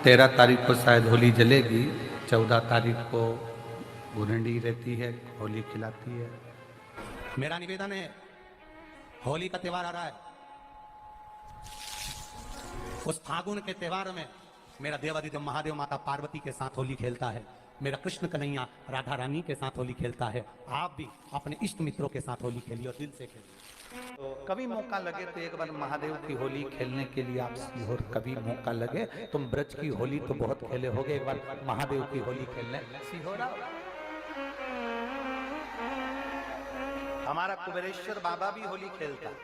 13 तारीख को शायद होली जलेगी, 14 तारीख को गुरंडी रहती है, होली खिलाती है। मेरा निवेदन है, होली का त्योहार आ रहा है, उस फागुन के त्योहार में मेरा देवादिदेव महादेव माता पार्वती के साथ होली खेलता है, मेरा कृष्ण कन्हैया राधा रानी के साथ होली खेलता है। आप भी अपने इष्ट मित्रों के साथ होली खेलिए और दिल से खेलिए। तो कभी मौका लगे तो एक बार महादेव की होली खेलने के लिए आप सीहोर, कभी मौका लगे, तुम ब्रज की होली तो बहुत खेले होगे, एक बार महादेव की होली खेलने सीहोर आओ। हमारा कुबेरेश्वर बाबा भी होली खेलता है,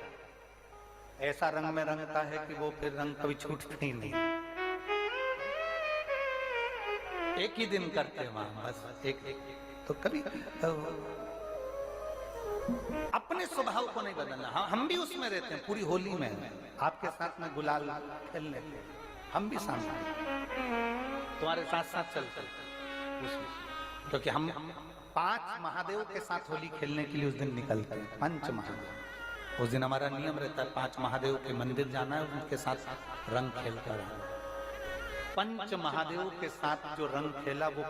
ऐसा रंग में रंगता है कि वो फिर रंग कभी छूटता ही नहीं। एक ही दिन करते हैं वहां, बस एक तो कभी तो अपने स्वभाव को नहीं बदलना। हम भी उसमें रहते हैं, पूरी होली में आपके साथ में गुलाल खेलने, हम भी सामने तुम्हारे साथ साथ चलते उसमें, क्योंकि हम 5 महादेव के साथ होली खेलने के लिए उस दिन निकलते हैं। 5 महादेव, उस दिन हमारा नियम रहता है 5 महादेव के मंदिर जाना है, उनके साथ रंग खेलकर आना। 5 महादेव के साथ जो रंग खेला वो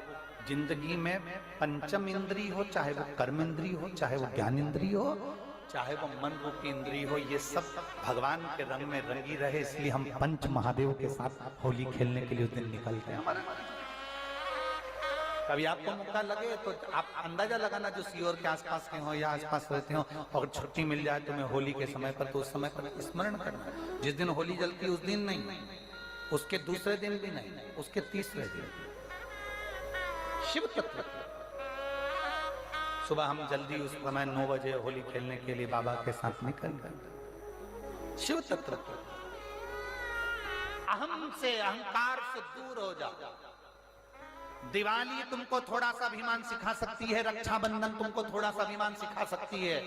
जिंदगी में पंचम इंद्री हो, चाहे वो कर्म इंद्री हो, चाहे वो ज्ञान इंद्री हो, चाहे वो मन रूपी इंद्री हो, ये सब भगवान के रंग में रंगी रहे, इसलिए हम 5 महादेव के साथ होली खेलने के लिए उस दिन निकलते हैं। कभी आपको मौका लगे तो आप अंदाजा लगाना, जो सीहोर के आसपास के हो या आसपास रहते हो, और छुट्टी मिल जाए तुम्हें होली के समय पर, तो उस समय पर स्मरण करना। जिस दिन होली जलती उस दिन नहीं, उसके दूसरे दिन भी नहीं, उसके तीसरे दिन शिव तत्व। सुबह हम जल्दी उस समय 9 बजे होली खेलने के लिए बाबा के साथ निकल गए। शिव तत्व, अहम से, अहंकार से दूर हो जाओ। दिवाली तुमको थोड़ा सा अभिमान सिखा सकती है, रक्षाबंधन तुमको थोड़ा सा अभिमान सिखा सकती है,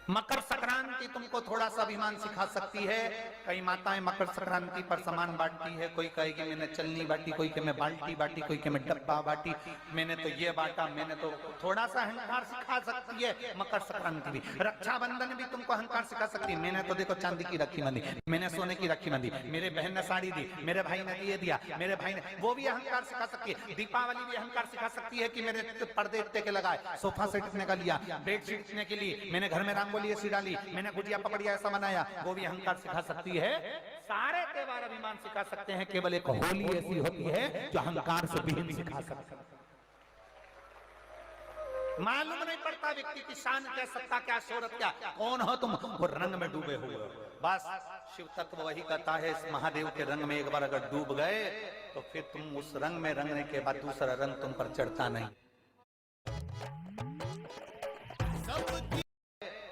मकर संक्रांति तुमको थोड़ा सा अभिमान सिखा सकती है। कई माताएं मकर संक्रांति पर सामान बांटती है, कोई कहेगी मैंने चलनी बांटी, कोई के मैं बाल्टी बांटी, कोई के मैं डब्बा बांटी, मैंने तो ये बांटा, मैंने तो थोड़ा सा अहंकार सिखा सकती है मकर संक्रांति भी। रक्षाबंधन भी तुमको अहंकार सिखा सकती है, मैंने तो देखो चांदी की राखी बांधी, मैंने सोने की राखी बांधी, मेरे बहन ने साड़ी दी, मेरे भाई ने ये दिया, मेरे भाई ने, वो भी अहंकार सिखा सकती है। दीपावली भी अहंकार सिखा सकती है कि मेरे पर्दे इतने के लगाए, सोफा सेट इतने का लिया, बेडशीट इतने के लिए, मैंने घर में रंगोली ऐसी डाली, मैंने गुजिया पपड़िया ऐसा बनाया, वो भी अहंकार सिखा सकती है। सारे त्योहार अभिमान सिखा सकते हैं, केवल एक होली ऐसी होती है जो अहंकार से विहीन सिखा सकती है। मालूम नहीं पड़ता व्यक्ति की शान क्या, सत्ता क्या, शोहरत क्या, कौन हो तुम, वो रंग में डूबे हुए हो। बस शिव तत्व वही कहता है, इस महादेव के रंग में एक बार अगर डूब गए तो फिर तुम उस रंग में रंगने के बाद दूसरा रंग तुम पर चढ़ता नहीं,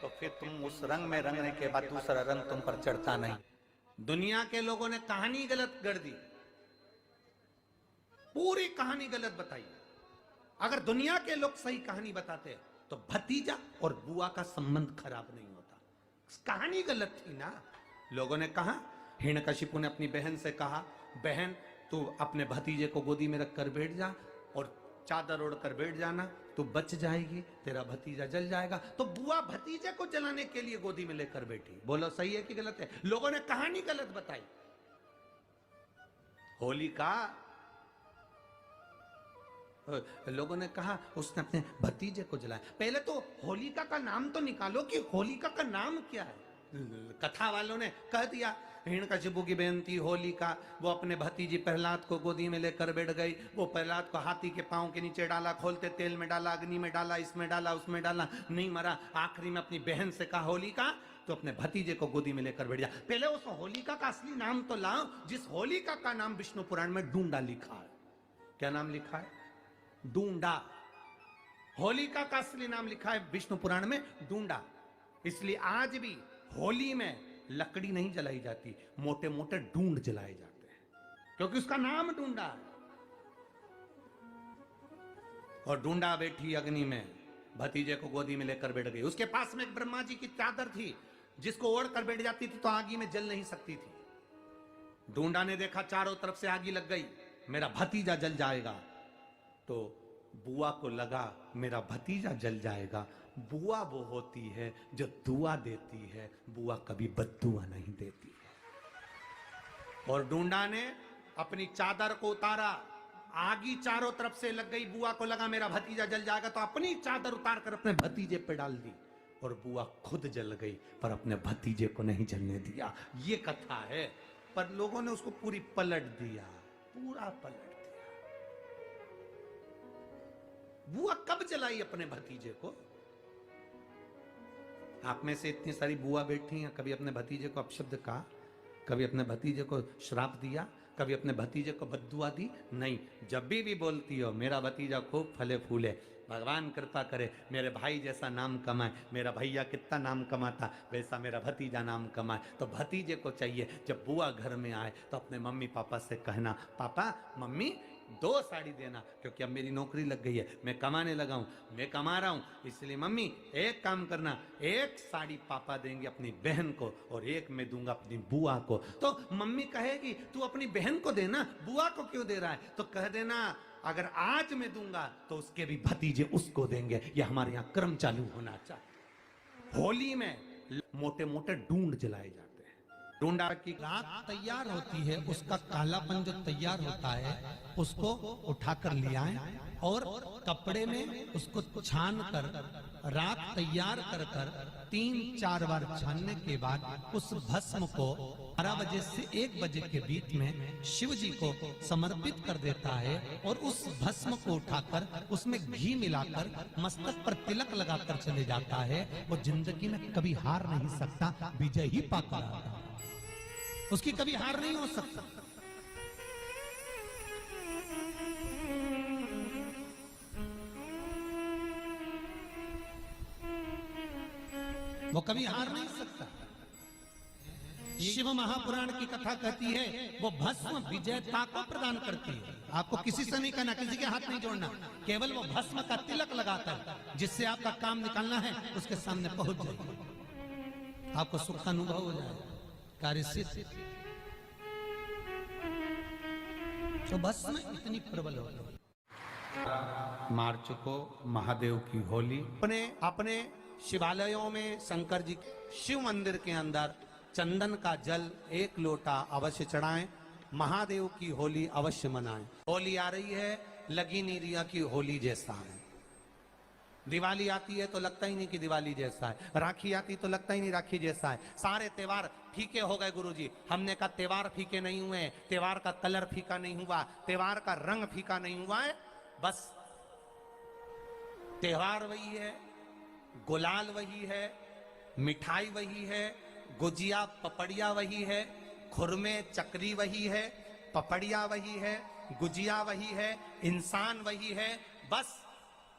तो फिर तुम उस रंग में रंगने के बाद दूसरा रंग तुम पर चढ़ता नहीं। दुनिया के लोगों ने कहानी गलत गढ़ दी, पूरी कहानी गलत बताई। अगर दुनिया के लोग सही कहानी बताते तो भतीजा और बुआ का संबंध खराब नहीं होता। कहानी गलत थी ना। लोगों ने कहा, हिरण्यकशिपु ने अपनी बहन से कहा, बहन तू अपने भतीजे को गोदी में रखकर बैठ जा और चादर ओढ़कर बैठ जाना, तू बच जाएगी, तेरा भतीजा जल जाएगा। तो बुआ भतीजे को जलाने के लिए गोदी में लेकर बैठी। बोलो सही है कि गलत है? लोगों ने कहानी गलत बताई। होली का लोगों ने कहा उसने अपने भतीजे को जलाया। पहले तो होलिका का नाम तो निकालो कि होलिका का नाम क्या है। कथा वालों ने कह दिया हिरण्यकशिपु की बहन थी होलिका, वो अपने भतीजी प्रहलाद को गोदी में लेकर बैठ गई। वो प्रहलाद को हाथी के पांव के नीचे डाला, खोलते तेल में डाला, अग्नि में डाला, इसमें डाला, उसमें डाला, नहीं मरा। आखिरी में अपनी बहन से कहा होलिका, तो अपने भतीजे को गोदी में लेकर बैठ जा। पहले उस होलिका का असली नाम तो लाओ, जिस होलिका का नाम विष्णु पुराण में डूंडा लिखा है। क्या नाम लिखा है? डूंडा। होलिका का असली नाम लिखा है विष्णु पुराण में डूंडा। इसलिए आज भी होली में लकड़ी नहीं जलाई जाती, मोटे मोटे डूंड जलाए जाते हैं, क्योंकि उसका नाम डूंडा है। और डूंडा बैठी अग्नि में, भतीजे को गोदी में लेकर बैठ गई। उसके पास में एक ब्रह्मा जी की चादर थी, जिसको ओढ़ कर बैठ जाती थी तो आगी में जल नहीं सकती थी। डूंडा ने देखा चारों तरफ से आगी लग गई, मेरा भतीजा जल जाएगा। तो बुआ को लगा मेरा भतीजा जल जाएगा। बुआ वो होती है जो दुआ देती है, बुआ कभी बद्दुआ नहीं देती है। और डूंडा ने अपनी चादर को उतारा, आगी चारों तरफ से लग गई, बुआ को लगा मेरा भतीजा जल जाएगा, तो अपनी चादर उतार कर अपने भतीजे पे डाल दी और बुआ खुद जल गई पर अपने भतीजे को नहीं जलने दिया। ये कथा है, पर लोगों ने उसको पूरी पलट दिया, पूरा पलट दिया। बुआ कब जलाई अपने भतीजे को? आप में से इतनी सारी बुआ बैठी हैं, कभी अपने भतीजे को अपशब्द कहा, कभी अपने भतीजे को श्राप दिया, कभी अपने भतीजे को बद्दुआ दी? नहीं। जब भी बोलती हो मेरा भतीजा खूब फले फूले, भगवान कृपा करे, मेरे भाई जैसा नाम कमाए, मेरा भैया कितना नाम कमाता वैसा मेरा भतीजा नाम कमाए, तो भतीजे को चाहिए जब बुआ घर में आए तो अपने मम्मी पापा से कहना, पापा मम्मी 2 साड़ी देना, क्योंकि अब मेरी नौकरी लग गई है, मैं कमाने लगा हूं, मैं कमा रहा हूं, इसलिए मम्मी एक काम करना, 1 साड़ी पापा देंगे अपनी बहन को और 1 मैं दूंगा अपनी बुआ को। तो मम्मी कहेगी तू अपनी बहन को देना, बुआ को क्यों दे रहा है? तो कह देना अगर आज मैं दूंगा तो उसके भी भतीजे उसको देंगे। ये हमारे यहाँ क्रम चालू होना चाहिए। होली में मोटे मोटे ढूंढ जलाए जाते हैं। ढूंढा की राख तैयार होती है, उसका कालापन जो तैयार होता है उसको उठाकर ले आए और कपड़े में उसको छान कर राख तैयार कर 3-4 बार छानने के बाद उस भस्म को 12 बजे से 1 बजे के बीच में शिव जी को समर्पित कर देता है और उस भस्म को उठाकर उसमें घी मिलाकर मस्तक पर तिलक लगाकर चले जाता है। वो जिंदगी में कभी हार नहीं सकता, विजय ही पाकर आता है, उसकी कभी हार नहीं हो सकता। वो कभी हार नहीं सकता। शिव महापुराण की कथा कहती है वो भस्म विजयता को प्रदान करती है। आपको किसी से नहीं कहना, किसी के हाथ नहीं जोड़ना, केवल वो भस्म का तिलक लगाकर जिससे आपका काम निकालना है उसके सामने पहुंच जाइए, आपको सुख का अनुभव हो जाएगा, कार्य सिद्ध। तो भस्म इतनी प्रबल हो गई। मार्च को महादेव की होली, अपने शिवालयों में शंकर जी शिव मंदिर के अंदर चंदन का जल 1 लोटा अवश्य चढ़ाएं, महादेव की होली अवश्य मनाएं। होली आ रही है, लगी नहीं रिया की होली जैसा है। दिवाली आती है तो लगता ही नहीं कि दिवाली जैसा है, राखी आती तो लगता ही नहीं राखी जैसा है। सारे त्योहार फीके हो गए गुरुजी। हमने कहा त्योहार फीके नहीं हुए, त्योहार का कलर फीका नहीं हुआ, त्योहार का रंग फीका नहीं हुआ है, बस त्योहार वही है, गुलाल वही है, मिठाई वही है, गुजिया पपड़िया वही है, खुरमे चकरी वही है, पपड़िया वही है, गुजिया वही है, इंसान वही है। बस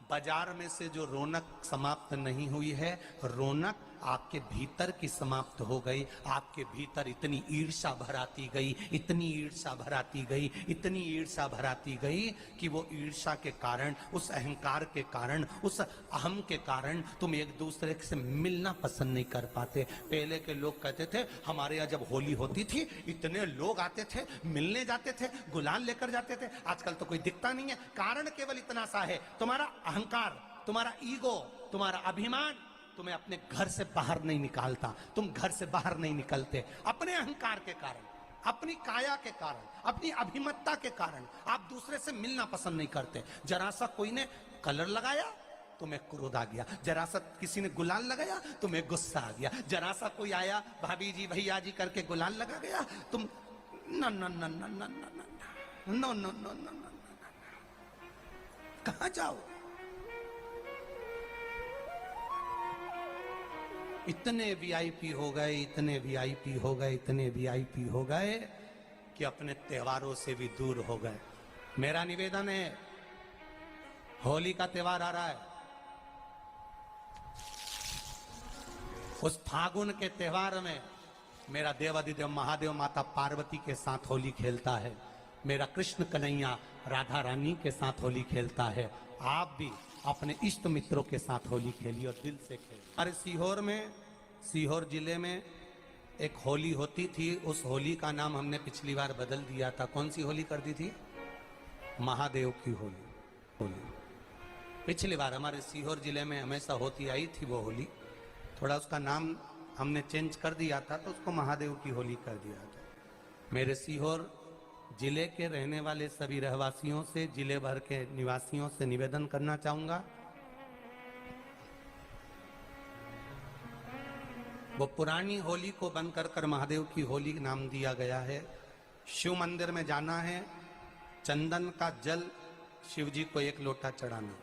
बाजार में से जो रौनक समाप्त नहीं हुई है, रौनक आपके भीतर की समाप्त हो गई। आपके भीतर इतनी ईर्ष्या भराती गई, इतनी ईर्ष्या भराती गई, इतनी ईर्ष्या भराती गई कि वो ईर्ष्या के कारण, उस अहंकार के कारण, उस अहम के कारण तुम एक दूसरे से मिलना पसंद नहीं कर पाते। पहले के लोग कहते थे हमारे यहाँ जब होली होती थी इतने लोग आते थे, मिलने जाते थे, गुलाल लेकर जाते थे। आजकल तो कोई दिखता नहीं है। कारण केवल इतना सा है, तुम्हारा अहंकार, तुम्हारा ईगो, तुम्हारा अभिमान तुम्हें अपने घर से बाहर नहीं निकालता। तुम घर से बाहर नहीं निकलते अपने अहंकार के कारण, अपनी काया के कारण, अपनी अभिमतता के कारण। आप दूसरे से मिलना पसंद नहीं करते। जरा सा कोई ने कलर लगाया तुम्हें क्रोध आ गया, जरा सा किसी ने गुलाल लगाया तुम्हें गुस्सा आ गया, जरा सा कोई आया भाभी जी भैया जी करके गुलाल लगा गया, तुम न न न न न न न न न, कहां जाओ? इतने वीआईपी हो गए, इतने वीआईपी हो गए, इतने वीआईपी हो गए कि अपने त्योहारों से भी दूर हो गए। मेरा निवेदन है, होली का त्योहार आ रहा है, उस फागुन के त्योहार में मेरा देवाधिदेव महादेव माता पार्वती के साथ होली खेलता है, मेरा कृष्ण कन्हैया राधा रानी के साथ होली खेलता है। आप भी अपने इष्ट मित्रों के साथ होली खेलिए और दिल से खेलिए। अरे सीहोर में, सीहोर जिले में एक होली होती थी, उस होली का नाम हमने पिछली बार बदल दिया था। कौन सी होली कर दी थी? महादेव की होली। पिछली बार हमारे सीहोर जिले में हमेशा होती आई थी वो होली, थोड़ा उसका नाम हमने चेंज कर दिया था तो उसको महादेव की होली कर दिया था। मेरे सीहोर जिले के रहने वाले सभी रहवासियों से, जिले भर के निवासियों से निवेदन करना चाहूंगा, वो पुरानी होली को बंद कर महादेव की होली नाम दिया गया है। शिव मंदिर में जाना है, चंदन का जल शिव जी को 1 लोटा चढ़ाना।